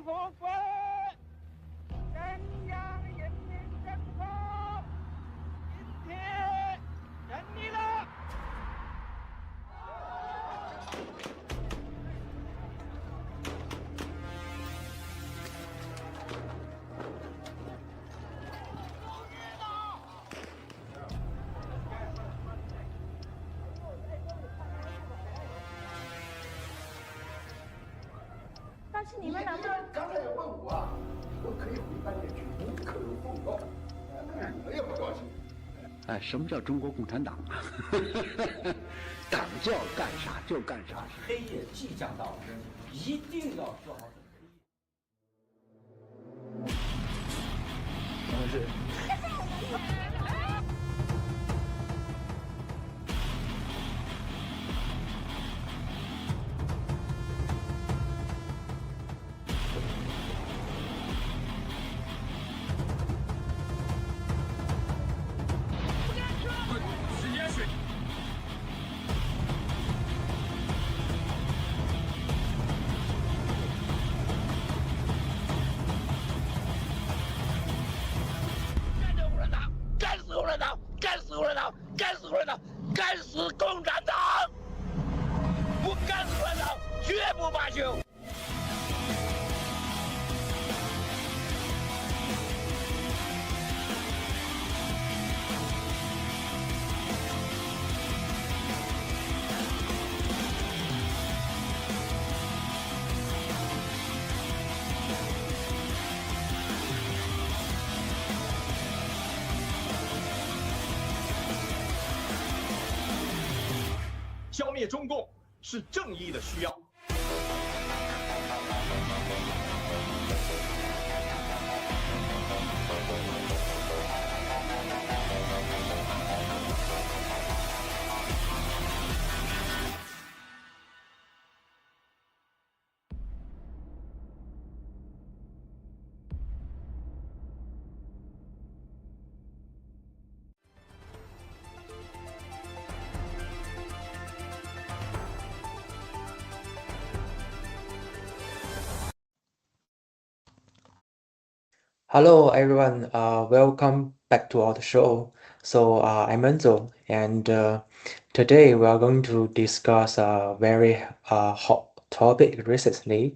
服国中央人民政府今天成立了。但是你们能不能？刚才问我啊，我可以回半点去，可有奉告，我也不高兴。哎，什么叫中国共产党啊？党叫干啥就干啥。黑夜即将到来，一定要做好准备。是。干死共产党！不干死共产党，绝不罢休！消灭中共是正义的需要。Hello everyone, welcome back to our show. I'm Enzo, and today we are going to discuss a very hot topic recently,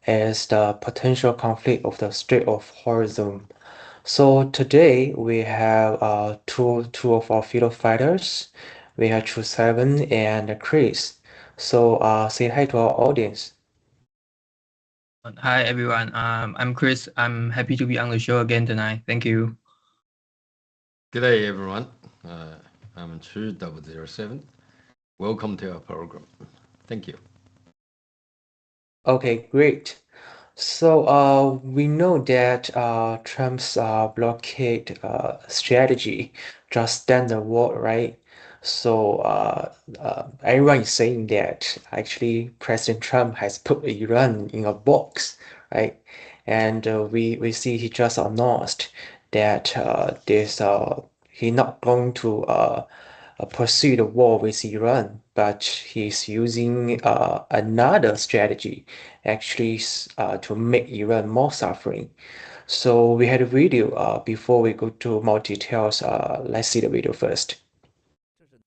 is the potential conflict of the Strait of Hormuz. So today we have two of our fellow fighters. We have true007 and Chris. So say hi to our audience. Hi everyone, I'm Chris. I'm happy to be on the show again tonight. Thank you. G'day everyone, I'm true007. Welcome to our program. Thank you. Okay, great. So we know that Trump's blockade strategy just stand the war, right? So everyone is saying that actually President Trump has put Iran in a box, right? And we see he just announced that he's not going to pursue the war with Iran, but he's using another strategy actually to make Iran more suffering. So we had a video before we go to more details. Let's see the video first.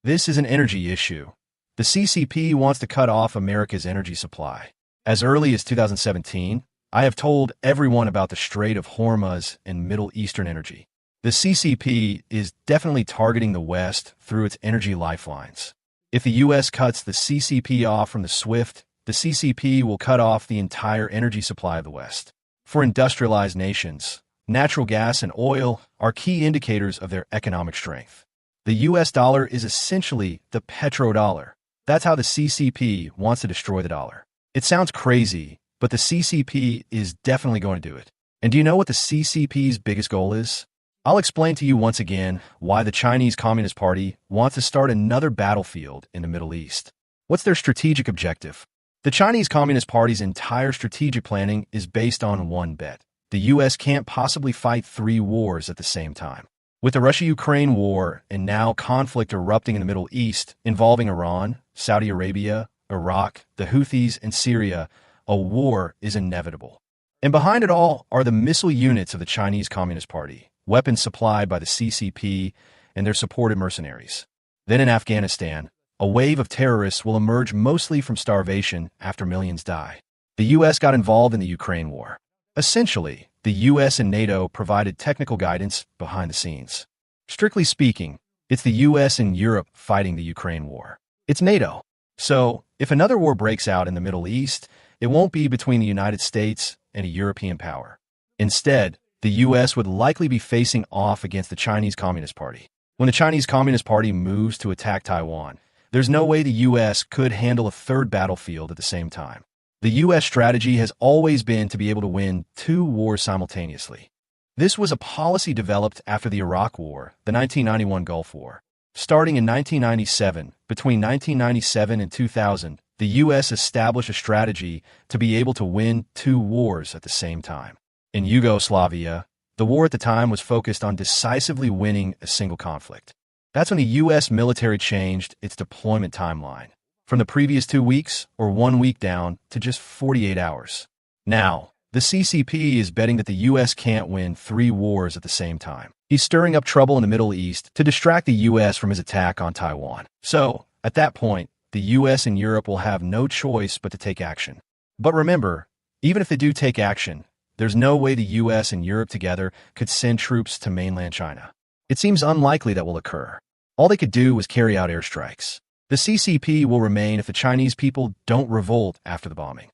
This is an energy issue. The CCP wants to cut off America's energy supply. As early as 2017, I have told everyone about the Strait of Hormuz and Middle Eastern energy. The CCP is definitely targeting the West through its energy lifelines. If the U.S. cuts the CCP off from the SWIFT, the CCP will cut off the entire energy supply of the West. For industrialized nations, natural gas and oil are key indicators of their economic strength. The U.S. dollar is essentially the petrodollar. That's how the CCP wants to destroy the dollar. It sounds crazy, but the CCP is definitely going to do it. And do you know what the CCP's biggest goal is? I'll explain to you once again why the Chinese Communist Party wants to start another battlefield in the Middle East. What's their strategic objective? The Chinese Communist Party's entire strategic planning is based on one bet. The U.S. can't possibly fight 3 wars at the same time. With the Russia-Ukraine war and now conflict erupting in the Middle East involving Iran, Saudi Arabia, Iraq, the Houthis, and Syria, a war is inevitable. And behind it all are the missile units of the Chinese Communist Party, weapons supplied by the CCP and their supported mercenaries. Then in Afghanistan, a wave of terrorists will emerge mostly from starvation after millions die. The U.S. got involved in the Ukraine war. Essentially, the U.S. and NATO provided technical guidance behind the scenes. Strictly speaking, it's the U.S. and Europe fighting the Ukraine war. It's NATO. So, if another war breaks out in the Middle East, it won't be between the United States and a European power. Instead, the U.S. would likely be facing off against the Chinese Communist Party. When the Chinese Communist Party moves to attack Taiwan, there's no way the U.S. could handle a third battlefield at the same time. The U.S. strategy has always been to be able to win two wars simultaneously. This was a policy developed after the Iraq War, the 1991 Gulf War. Starting in 1997, between 1997 and 2000, the U.S. established a strategy to be able to win two wars at the same time. In Yugoslavia, the war at the time was focused on decisively winning a single conflict. That's when the U.S. military changed its deployment timeline, from the previous 2 weeks or 1 week down to just 48 hours. Now, the CCP is betting that the U.S. can't win 3 wars at the same time. He's stirring up trouble in the Middle East to distract the U.S. from his attack on Taiwan. So, at that point, the U.S. and Europe will have no choice but to take action. But remember, even if they do take action, there's no way the U.S. and Europe together could send troops to mainland China. It seems unlikely that will occur. All they could do was carry out airstrikes. The CCP will remain if the Chinese people don't revolt after the bombing.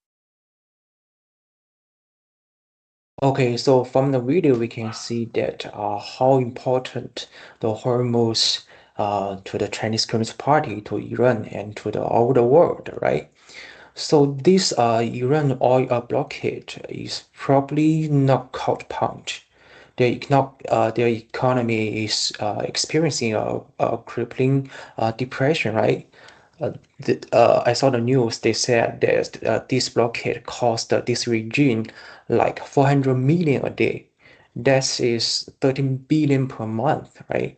Okay, so from the video we can see that how important the Hormuz to the Chinese Communist Party, to Iran, and to the all the world, right? So this Iran oil blockade is probably knockout punch. Their economy is experiencing a crippling depression, right? I saw the news. They said that this blockade cost this regime like 400 million a day. That is 13 billion per month, right?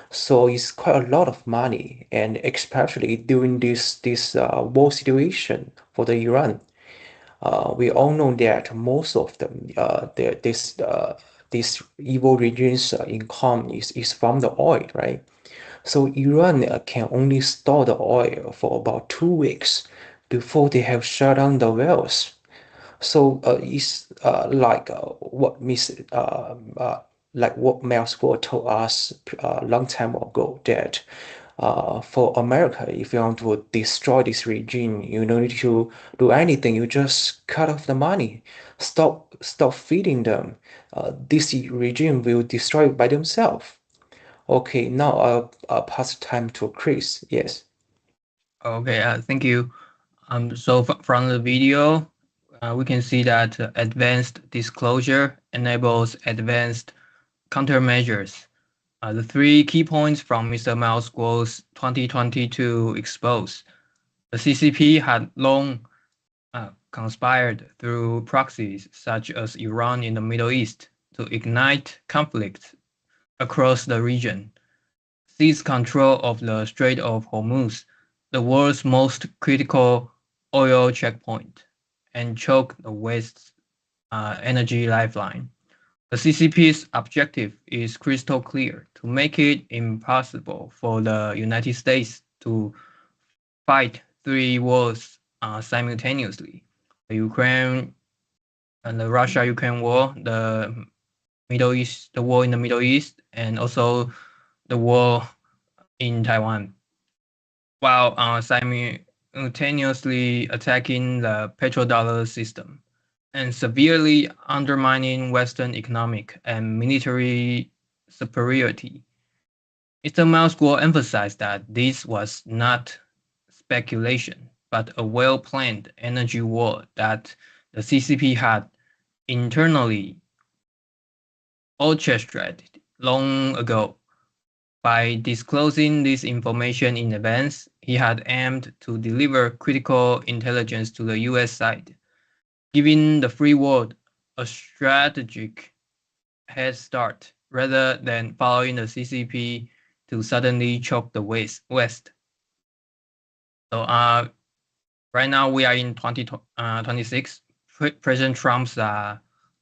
So it's quite a lot of money, and especially during this war situation for the Iran. We all know that most of them, this evil regime's income is from the oil, right? So Iran can only store the oil for about 2 weeks before they have shut down the wells. So it's like what Maxwell told us a long time ago, that for America, if you want to destroy this regime, you don't need to do anything. You just cut off the money, stop feeding them. This regime will destroy it by themselves. Okay, now I'll pass the time to Chris. Yes. Okay, thank you. So from the video, we can see that advanced disclosure enables advanced countermeasures. The 3 key points from Mr. Maxwell's 2022 expose. The CCP had long conspired through proxies such as Iran in the Middle East to ignite conflict across the region, seize control of the Strait of Hormuz, the world's most critical oil checkpoint, and choke the West's energy lifeline. The CCP's objective is crystal clear: to make it impossible for the United States to fight 3 wars simultaneously: the Ukraine and the Russia-Ukraine war, the Middle East, the war in the Middle East, and also the war in Taiwan, while simultaneously attacking the petrodollar system and severely undermining Western economic and military superiority. Mr. Maxwell emphasized that this was not speculation, but a well-planned energy war that the CCP had internally orchestrated long ago. By disclosing this information in advance, he had aimed to deliver critical intelligence to the US side, giving the free world a strategic head start rather than following the CCP to suddenly choke the West. So right now we are in 2026. President Trump's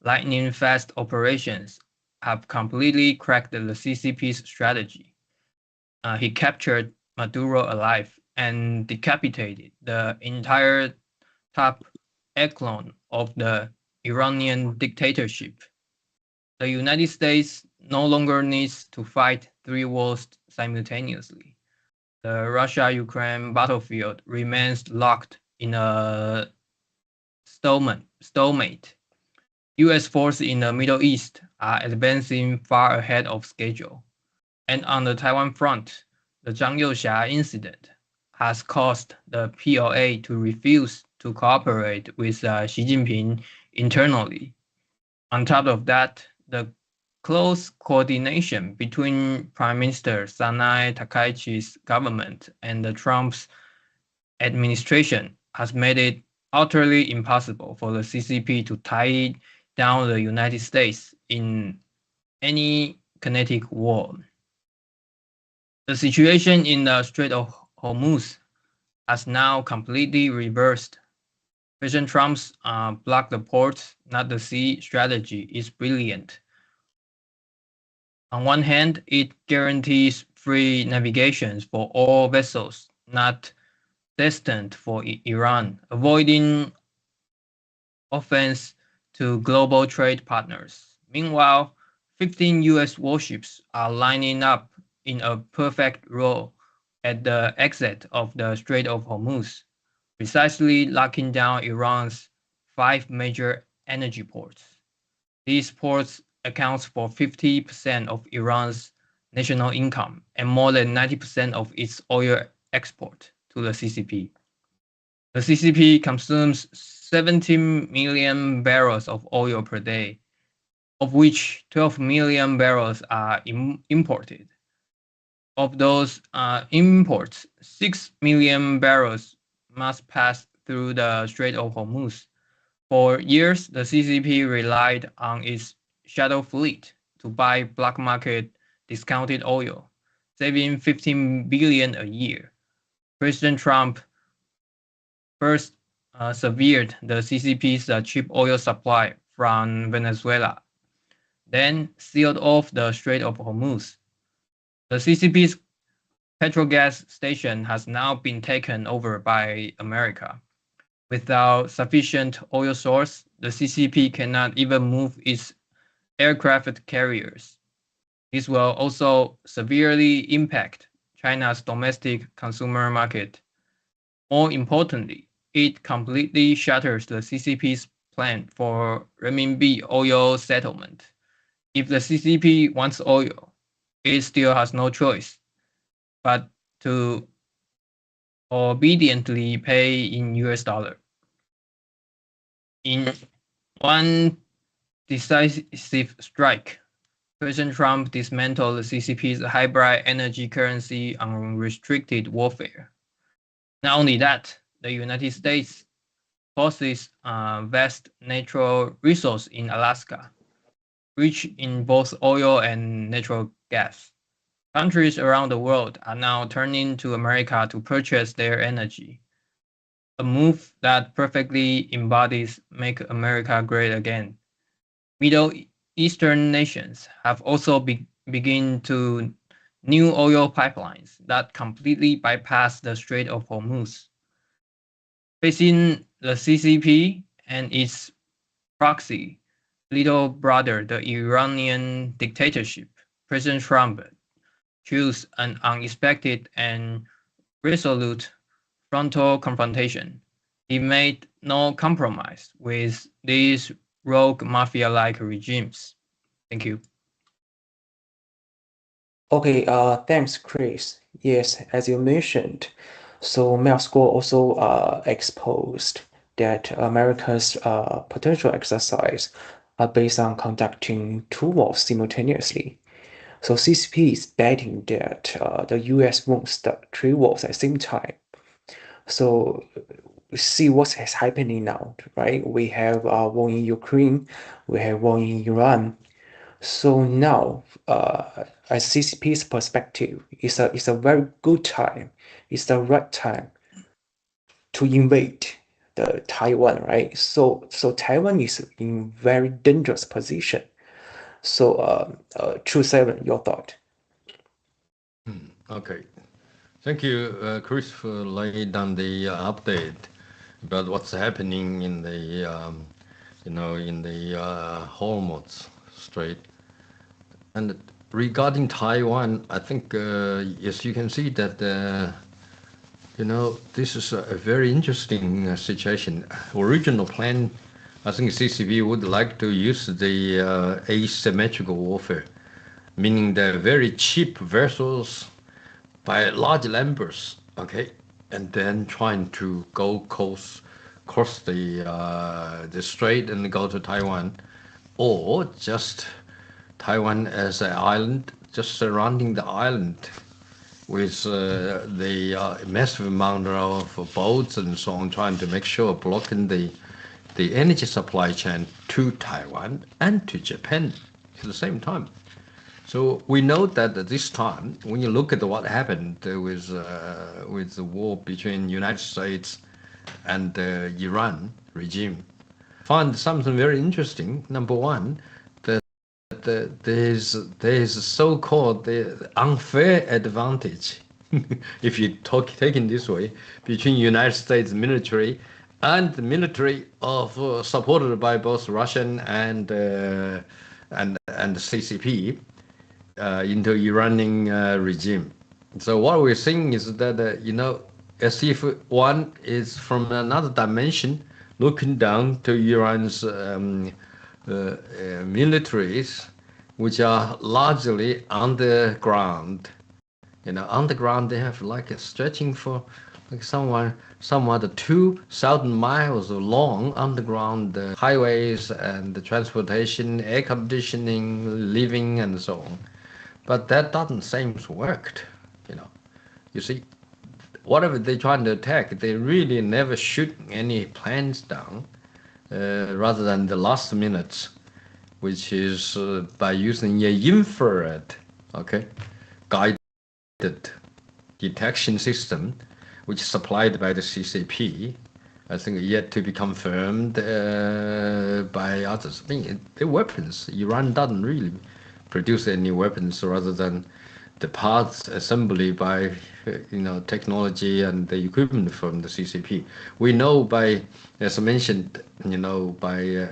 lightning-fast operations have completely cracked the CCP's strategy. He captured Maduro alive and decapitated the entire top echelon of the Iranian dictatorship. The United States no longer needs to fight 3 wars simultaneously. The Russia-Ukraine battlefield remains locked in a stalemate. US forces in the Middle East are advancing far ahead of schedule. And on the Taiwan front, the Zhang Youxia incident has caused the PLA to refuse to cooperate with Xi Jinping internally. On top of that, the close coordination between Prime Minister Sanai Takaichi's government and the Trump's administration has made it utterly impossible for the CCP to tie down the United States in any kinetic war. The situation in the Strait of Hormuz has now completely reversed. President Trump's block the ports, not the sea strategy is brilliant. On one hand, it guarantees free navigation for all vessels not destined for Iran, avoiding offense to global trade partners. Meanwhile, 15 US warships are lining up in a perfect row at the exit of the Strait of Hormuz, precisely locking down Iran's 5 major energy ports. These ports account for 50% of Iran's national income and more than 90% of its oil export to the CCP. The CCP consumes 17 million barrels of oil per day, of which 12 million barrels are imported. Of those imports, 6 million barrels must pass through the Strait of Hormuz. For years, the CCP relied on its shadow fleet to buy black market discounted oil, saving 15 billion a year. President Trump first severed the CCP's cheap oil supply from Venezuela, then sealed off the Strait of Hormuz. The CCP's Petrogas station has now been taken over by America. Without sufficient oil source, the CCP cannot even move its aircraft carriers. This will also severely impact China's domestic consumer market. More importantly, it completely shatters the CCP's plan for renminbi oil settlement. If the CCP wants oil, it still has no choice but to obediently pay in US dollar. In one decisive strike, President Trump dismantled the CCP's hybrid energy currency on restricted warfare. Not only that, the United States possesses vast natural resources in Alaska, rich in both oil and natural gas. Countries around the world are now turning to America to purchase their energy, a move that perfectly embodies Make America Great Again. Middle Eastern nations have also begun to new oil pipelines that completely bypass the Strait of Hormuz. Facing the CCP and its proxy little brother, the Iranian dictatorship, President Trump chose an unexpected and resolute frontal confrontation. He made no compromise with these rogue mafia-like regimes. Thank you. Okay, thanks, Chris. Yes, as you mentioned, so Score also exposed that America's potential exercise are based on conducting 2 wars simultaneously. So CCP is betting that the US won't start 3 wars at the same time. So see what is happening now, right? We have war in Ukraine, we have war in Iran. So now, as CCP's perspective, it's a very good time. It's the right time to invade the Taiwan, right? So Taiwan is in very dangerous position. So true007, your thought? Okay. Thank you, Chris, for laying down the update about what's happening in the, in the Hormuz Strait. And regarding Taiwan, I think, yes, you can see that, this is a very interesting situation. Original plan, I think CCP would like to use the asymmetrical warfare, meaning the very cheap vessels by large numbers, okay, and then trying to go cross the strait and go to Taiwan, or just Taiwan as an island, just surrounding the island with the massive amount of boats and so on, trying to make sure blocking the energy supply chain to Taiwan and to Japan at the same time. So we know that at this time, when you look at what happened with the war between United States and the Iran regime, find something very interesting. Number one, that there's so-called the unfair advantage, if you take it this way, between United States military and the military of supported by both Russian and the CCP. Into Iranian regime. So what we're seeing is that, as if one is from another dimension looking down to Iran's militaries, which are largely underground. Underground, they have like a stretching for like somewhat 2,000 miles long underground highways and the transportation, air conditioning, living, and so on. But that doesn't seem to work, You see, whatever they're trying to attack, they really never shoot any planes down, rather than the last minute, which is by using an infrared, guided detection system, which is supplied by the CCP. I think yet to be confirmed by others. I mean, the weapons, Iran doesn't really produce any weapons rather than the parts assembly by technology and the equipment from the CCP. We know by, as I mentioned, by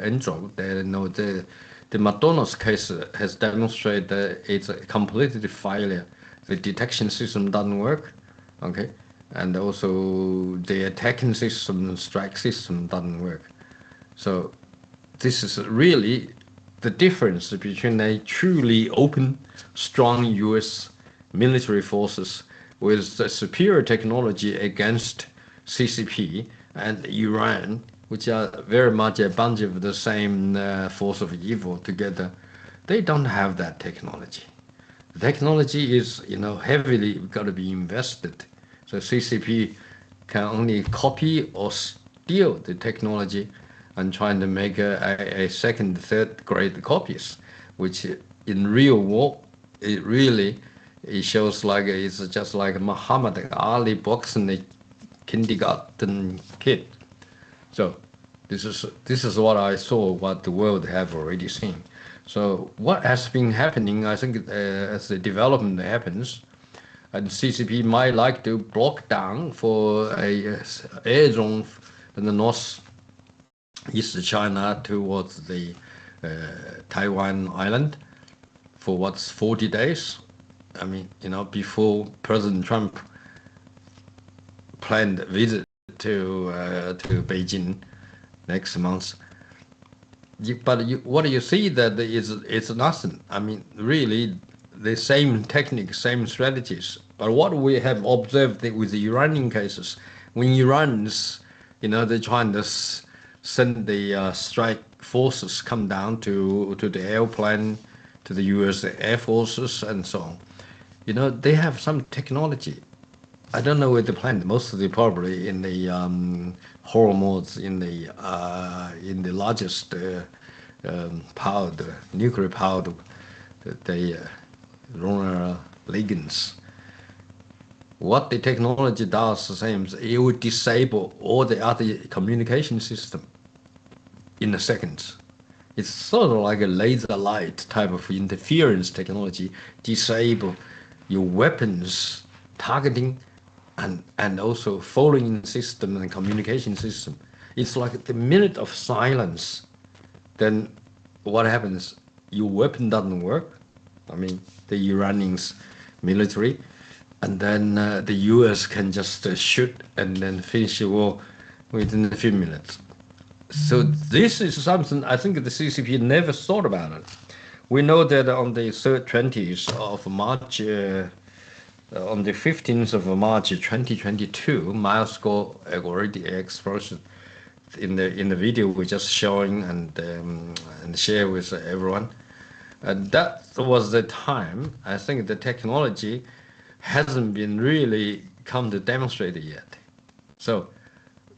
Enzo, the McDonald's case has demonstrated that it's a completely failure. The detection system doesn't work, and also the attacking system, strike system doesn't work. So this is really the difference between a truly open, strong U.S. military forces with the superior technology against CCP and Iran, which are very much a bunch of the same force of evil together. They don't have that technology. The technology is, heavily got to be invested. So CCP can only copy or steal the technology and trying to make a second, third grade copies, which in real war, it shows like it's just like Muhammad Ali boxing a kindergarten kid. So this is what I saw, what the world have already seen. So what has been happening, I think, as the development happens, and CCP might like to block down for a air zone in the northeast China towards the Taiwan island for 40 days. I mean, before President Trump planned a visit to Beijing next month. What you see that it's nothing. I mean, really, the same technique, same strategies. But what we have observed with the Iranian cases, when Iran's, they're trying to send the strike forces come down to the airplane, to the U.S. Air Forces and so on. They have some technology. I don't know where they planned. Mostly probably in the Hormuz, in the largest nuclear powered, the Ronald Reagan's what the technology does the same. It would disable all the other communication system in a second. It's sort of like a laser light type of interference technology, disable your weapons targeting and also following system and communication system. It's like the minute of silence, then what happens? Your weapon doesn't work. I mean, the Iranians military, and then the US can just shoot and then finish the war within a few minutes. So this is something I think the CCP never thought about it. We know that on the 20th of March, on the 15th of March 2022, Moscow already exploded in the video we're just showing and share with everyone. And that was the time I think the technology hasn't been really come to demonstrate it yet. So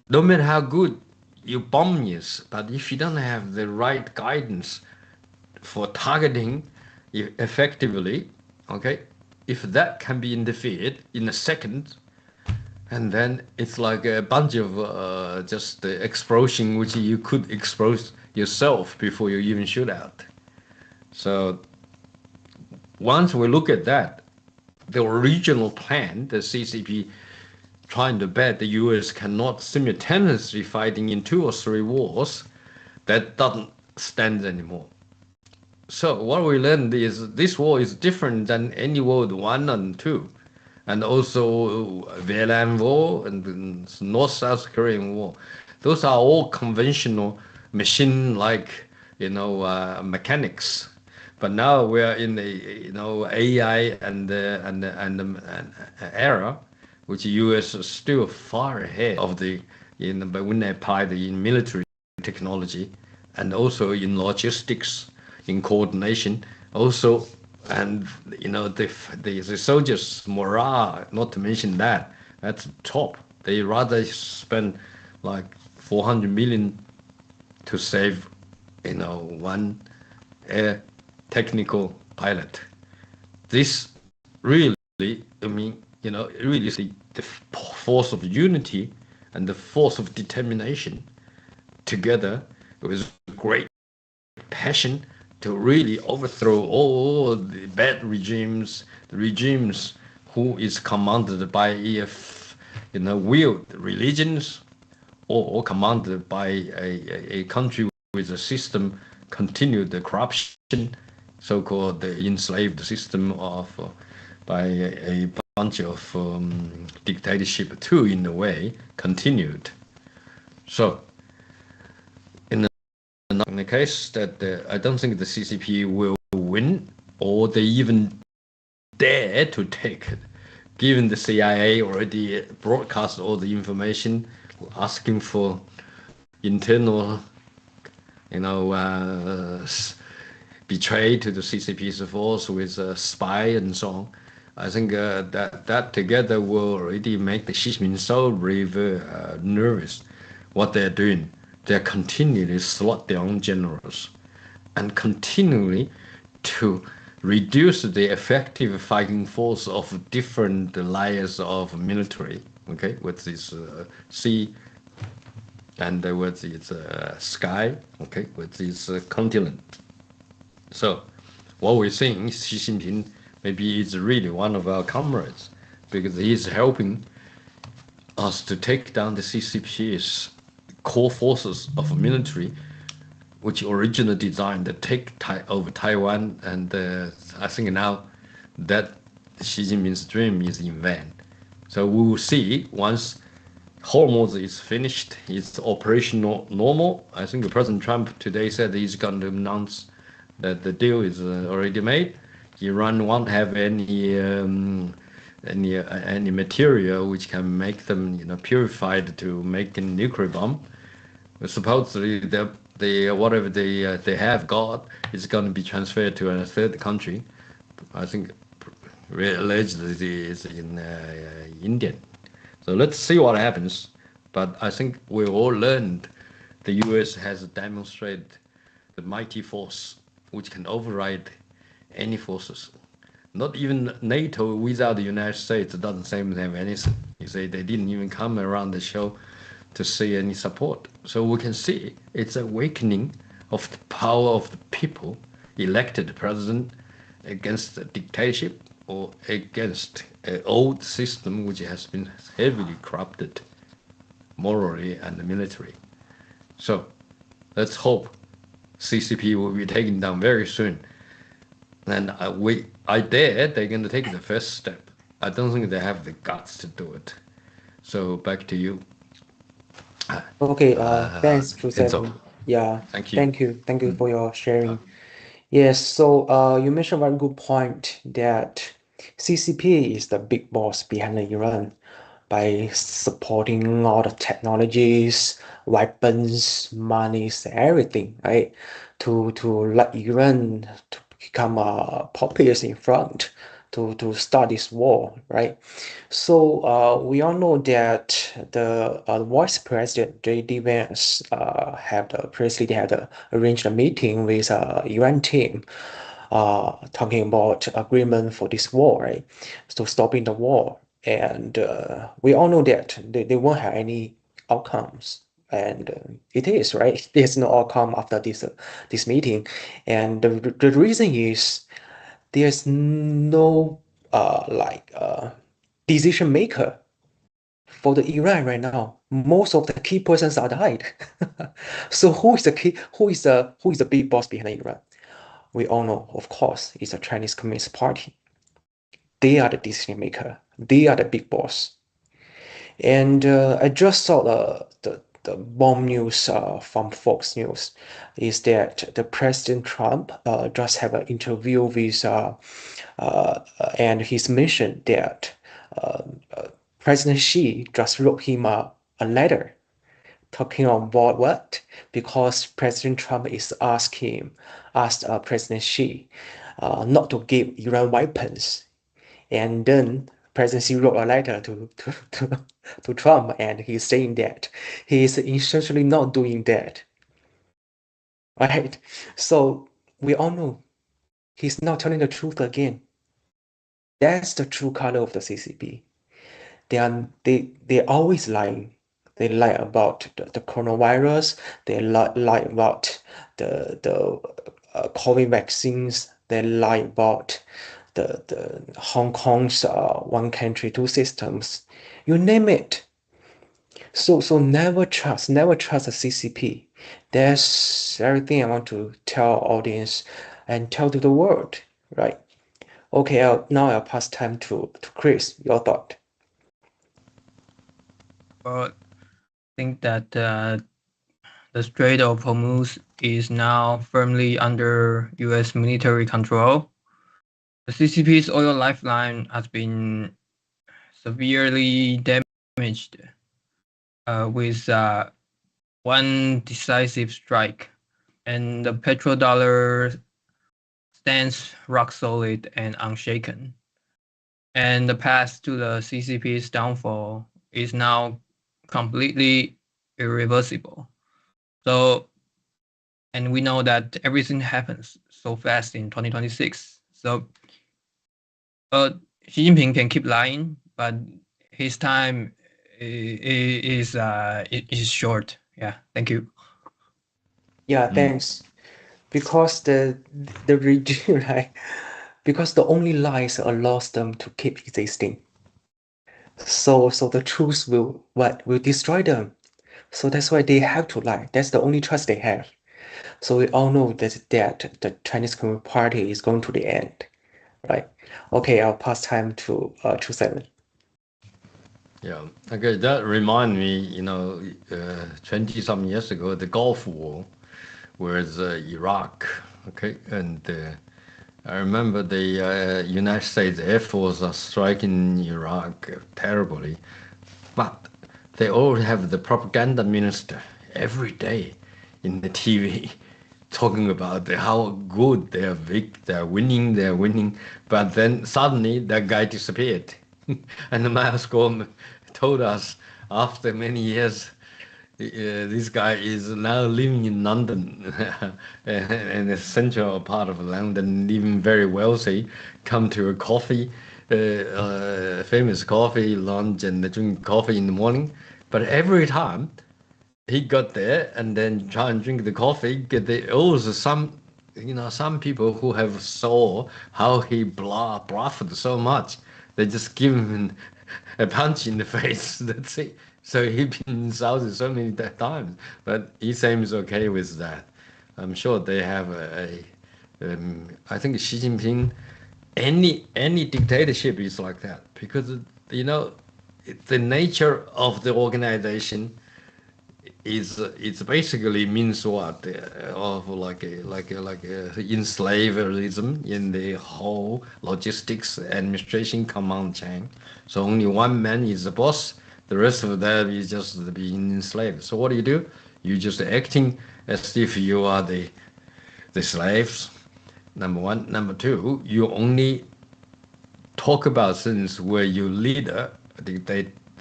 no matter how good your bomb is, but if you don't have the right guidance for targeting effectively, okay, if that can be interfered in a second, and then it's like a bunch of just the explosion which you could expose yourself before you even shoot out. So once we look at that, the original plan, the CCP trying to bet the US cannot simultaneously fighting in 2 or 3 wars, that doesn't stand anymore. So what we learned is this war is different than any World War I and II, and also Vietnam War and the North-South Korean War. Those are all conventional machine-like, mechanics. But now we're in a AI and era, which US is still far ahead of but when they apply the military technology and also in logistics, in coordination, also, and the soldiers' morale, not to mention that's top. They rather spend like 400 million to save, one air technical pilot. This really, really is the force of unity and the force of determination together with great passion to really overthrow all the bad regimes, the regimes who is commanded by weird religions or commanded by a country with a system continued the corruption, so-called the enslaved system by a bunch of dictatorship too, in a way, continued. So in the case that I don't think the CCP will win, or they even dare to take it, given the CIA already broadcast all the information, asking for internal, betray to the CCP's force with a spy and so on. I think that together will already make the Xi Jinping so nervous. What they're doing, they're continually slot their own generals and continually to reduce the effective fighting force of different layers of military, okay, with this sea and with this sky, okay, with this continent. So what we're seeing, Xi Jinping maybe is really one of our comrades, because he's helping us to take down the CCP's core forces of military, which originally designed to take over Taiwan, and I think now that Xi Jinping's dream is in vain. So we will see once Hormuz is finished, it's operational normal. I think President Trump today said he's going to announce that the deal is already made. Iran won't have any material which can make them purified to make a nuclear bomb. Supposedly whatever they have got is going to be transferred to a third country. I think allegedly it's in India. So let's see what happens. But I think we all learned the US has demonstrated the mighty force which can override any forces. Not even NATO without the United States doesn't seem to have anything. You see, they didn't even come around the show to see any support. So we can see it's awakening of the power of the people, elected president against the dictatorship or against an old system which has been heavily corrupted morally and militarily. So let's hope CCP will be taken down very soon. And I dare they're going to take the first step. I don't think they have the guts to do it. So back to you. Okay, thanks, Enzo. true007. Yeah, Thank you. Thank you for your sharing. Yes, so you mentioned a very good point that CCP is the big boss behind Iran by supporting all the technologies, weapons, monies, everything, right? To let Iran to become populous in front to start this war, right? So we all know that the Vice President J.D. Vance previously they had arranged a meeting with Iran team, talking about agreement for this war, right? So stopping the war, and we all know that they won't have any outcomes. And it is right. There's no outcome after this meeting, and the reason is there's no decision maker for the Iran right now. Most of the key persons are died. So who is the big boss behind Iran? We all know, of course, it's the Chinese Communist Party. They are the decision maker. They are the big boss. And I just saw the bomb news from Fox News is that the President Trump just have an interview with and he's mentioned that President Xi just wrote him a letter talking about what? Because President Trump is asked President Xi not to give Iran weapons, and then President Xi wrote a letter to Trump, and he's saying that he is essentially not doing that, right? So we all know he's not telling the truth again. That's the true color of the CCP. They're always lying. They lie about the coronavirus. They lie about the COVID vaccines. They lie about the Hong Kong's one country, two systems. You name it. So never trust the CCP. That's everything I want to tell audience and tell to the world, right? Okay, now I'll pass time to Chris. Your thought. Well, I think that the Strait of Hormuz is now firmly under U.S. military control. The CCP's oil lifeline has been severely damaged with one decisive strike, and the petrodollar stands rock solid and unshaken. And the path to the CCP's downfall is now completely irreversible. So, and we know that everything happens so fast in 2026. So, Xi Jinping can keep lying, but his time is short. Yeah, thank you. Yeah, thanks. Because the regime, right? Because the only lies allows them to keep existing. So the truth will destroy them. So that's why they have to lie. That's the only trust they have. So we all know that the Chinese Communist Party is going to the end, right? Okay, I'll pass time to 7. Yeah, okay, that remind me, 20-some years ago, the Gulf War with Iraq, okay, and I remember the United States Air Force are striking Iraq terribly, but they all have the propaganda minister every day in the TV talking about how good they're winning, but then suddenly that guy disappeared. And Miles Gorman told us after many years this guy is now living in London, in the central part of London, living very wealthy, come to a coffee, famous coffee lunch, and drink coffee in the morning. But every time he got there and then try and drink the coffee, there also some people who have saw how he bluffed so much, they just give him a punch in the face. That's it. So he's been insulted so many times, but he seems okay with that. I'm sure they have I think Xi Jinping, any dictatorship is like that, because the nature of the organization it's basically means what of like enslaverism in the whole logistics administration command chain. So only one man is the boss. The rest of that is just being enslaved. So what do? You just acting as if you are the slaves. Number one. Number two, you only talk about things where your leader,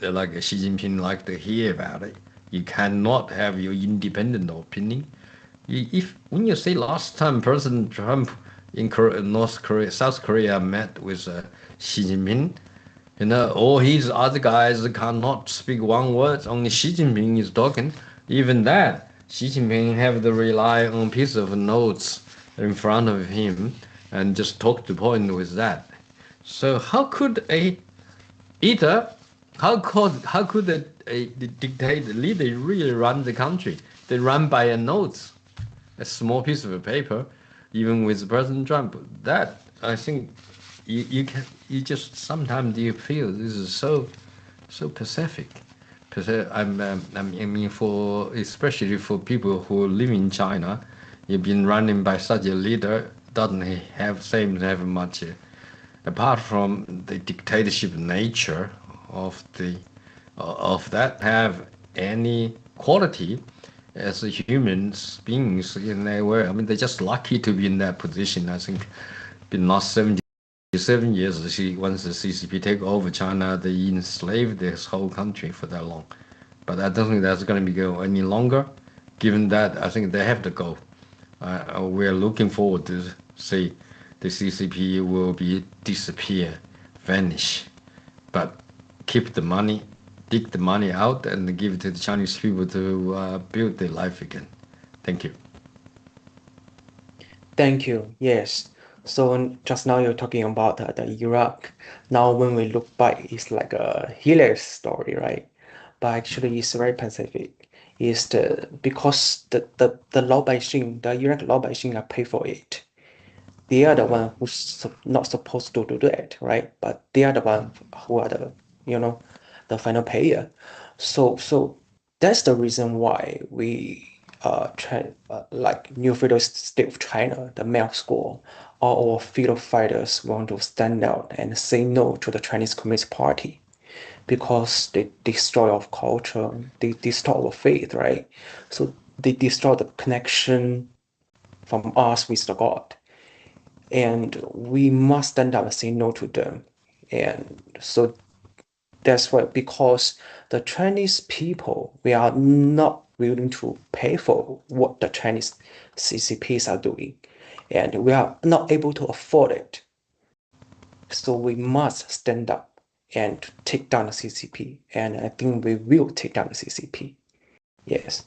like Xi Jinping, like to hear about it. You cannot have your independent opinion. When you say last time President Trump in South Korea met with Xi Jinping, all his other guys cannot speak one word. Only Xi Jinping is talking. Even that, Xi Jinping have to rely on a piece of notes in front of him and just talk to point with that. So how could a dictator leader really run the country? They run by a notes, a small piece of a paper, even with President Trump. That, I think, you just sometimes you feel this is so pacific. I mean, especially for people who live in China, you've been running by such a leader doesn't seem to have much, apart from the dictatorship nature of that, have any quality as human beings in their way. I mean, they're just lucky to be in that position. I think in the last 77 years, once the CCP take over China, they enslaved this whole country for that long. But I don't think that's going to go any longer. Given that, I think they have to go. We're looking forward to see the CCP will disappear, vanish, but keep the money, dig the money out, and give it to the Chinese people to build their life again. Thank you. Thank you. Yes. So just now you're talking about the Iraq. Now when we look back, it's like a hilarious story, right? But actually it's very pacific. It's because the Laobaixing, the Iraq Laobaixing are pay for it. They are the one who's not supposed to do that, right? But they are the one who are the final payer. So that's the reason why we like New Federal State of China, the MEL school, all our freedom fighters want to stand out and say no to the Chinese Communist Party, because they destroy our culture, they destroy our faith, right? So they destroy the connection from us with the God. And we must stand up and say no to them. And so that's why, because the Chinese people, we are not willing to pay for what the Chinese CCPs are doing. And we are not able to afford it. So we must stand up and take down the CCP. And I think we will take down the CCP. Yes.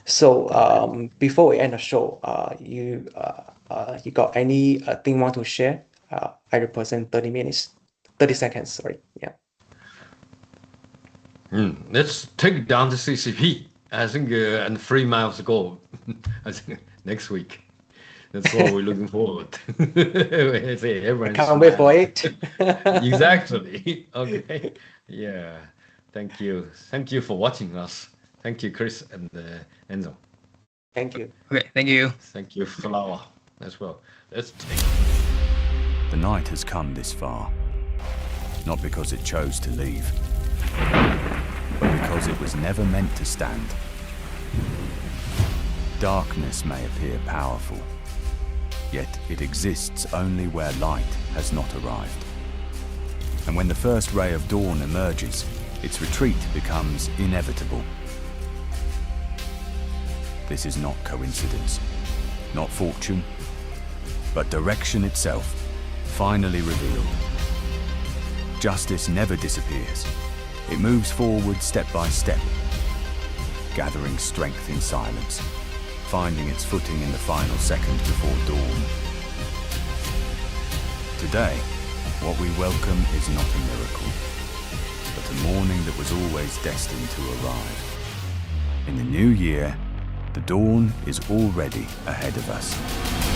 So before we end the show, you got any thing you want to share? I represent 30 seconds, sorry. Yeah. Let's take down the CCP. I think and 3 miles ago. I think next week. That's what we're looking forward to. I can't wait for it. Exactly. Okay. Yeah. Thank you. Thank you for watching us. Thank you, Chris and Enzo. Thank you. Okay, thank you. Thank you, Flower, as well. Let's take. The night has come this far, not because it chose to leave, but because it was never meant to stand. Darkness may appear powerful, yet it exists only where light has not arrived. And when the first ray of dawn emerges, its retreat becomes inevitable. This is not coincidence, not fortune, but direction itself, finally revealed. Justice never disappears. It moves forward step by step, gathering strength in silence, finding its footing in the final seconds before dawn. Today, what we welcome is not a miracle, but a morning that was always destined to arrive. In the new year, the dawn is already ahead of us.